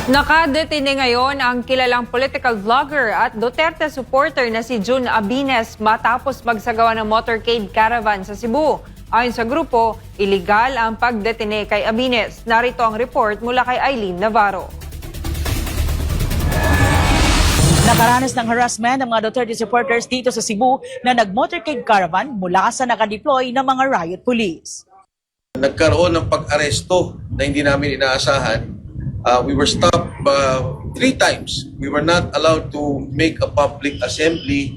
Nakadetine ngayon ang kilalang political vlogger at Duterte supporter na si Jun Abines matapos magsagawa ng motorcade caravan sa Cebu. Ayon sa grupo, iligal ang pagdetine kay Abines. Narito ang report mula kay Eileen Navarro. Nakaranas ng harassment ng mga Duterte supporters dito sa Cebu na nag-motorcade caravan mula sa nakadeploy ng mga riot police. Nagkaroon ng pag-aresto na hindi namin inaasahan. We were stopped 3 times. We were not allowed to make a public assembly.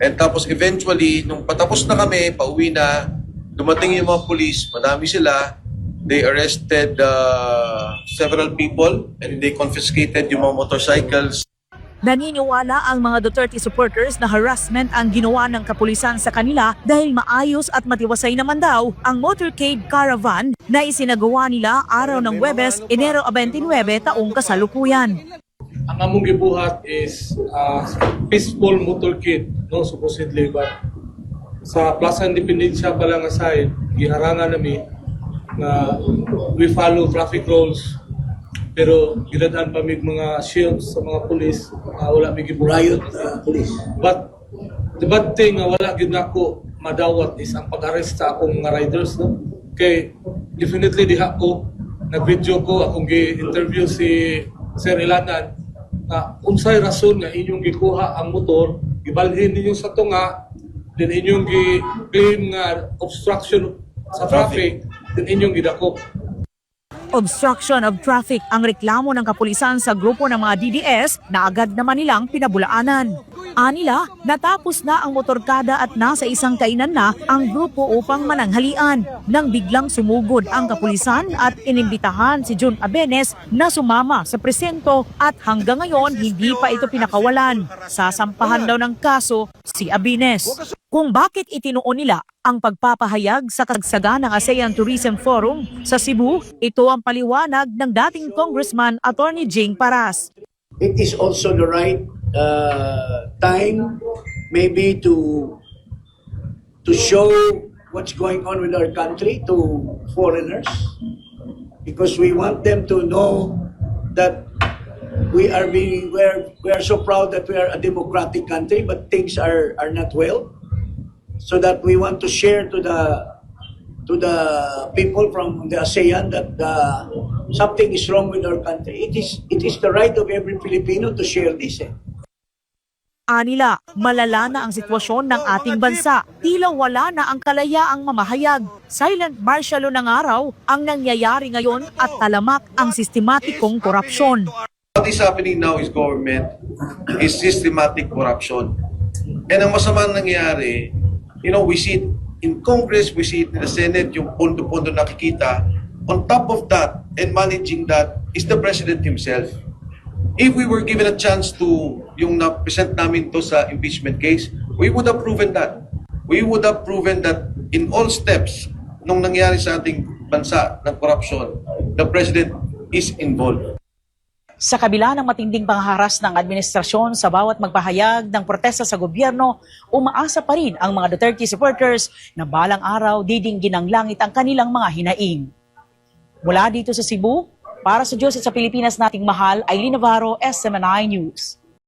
And tapos eventually, nung patapos na kami, pauwi na, dumating yung mga police, madami sila. They arrested several people and they confiscated yung mga motorcycles. Naniniwala ang mga Duterte supporters na harassment ang ginawa ng kapulisan sa kanila dahil maayos at matiwasay naman daw ang motorcade caravan na isinagawa nila araw ng Huwebes, Enero 29 taong kasalukuyan. Ang among gibuhat is peaceful motorcade, no, supposedly, but sa Plaza Independencia pa lang aside, giharangan nami na we follow traffic rules. Pero ginadaan pa mig mga shields sa mga pulis, wala mig riot police. But the bad thing nga wala gid nako madawat is ang pag-arrest sa akong mga riders, no. Kay definitely diha ko nag-video ko akong gi-interview si Sir Ilanan na unsay rason nga inyong gikuha ang motor, gibalhin ninyo sa tunga, then inyong gi-claim nga obstruction sa traffic, then inyong gidako. Obstruction of traffic ang reklamo ng kapulisan sa grupo ng mga DDS na agad naman nilang pinabulaanan. Anila, natapos na ang motorkada at nasa isang kainan na ang grupo upang mananghalian nang biglang sumugod ang kapulisan at inimbitahan si Jun Abines na sumama sa presento at hanggang ngayon hindi pa ito pinakawalan. Sasampahan daw ng kaso si Abines. Kung bakit itinuon nila ang pagpapahayag sa kasagsagan ng ASEAN Tourism Forum sa Cebu, ito ang paliwanag ng dating Congressman Attorney Jing Paras. It is also the right time maybe to show what's going on with our country to foreigners, because we want them to know that we are so proud that we are a democratic country, but things are not well. So that we want to share to the people from the ASEAN that something is wrong with our country. It is the right of every Filipino to share this. Anila, malala na ang sitwasyon ng ating bansa. Tila wala na ang kalayaang mamahayag. Silent martial law ng araw ang nangyayari ngayon at talamak ang sistematikong korupsyon. What is happening now is government is systematic corruption. And ang masama nangyayari, we see it in Congress, we see it in the Senate, yung pondo-pondo nakikita. On top of that, and managing that, is the President himself. If we were given a chance to, yung na-present namin to sa impeachment case, we would have proven that. We would have proven that in all steps nung nangyari sa ating bansa ng corruption, the President is involved. Sa kabila ng matinding pangharas ng administrasyon sa bawat magpahayag ng protesta sa gobyerno, umaasa pa rin ang mga Duterte supporters na balang araw didinggin ng langit ang kanilang mga hinaing. Mula dito sa Cebu, para sa Diyos at sa Pilipinas nating mahal, Eileen Navarro, SMNI News.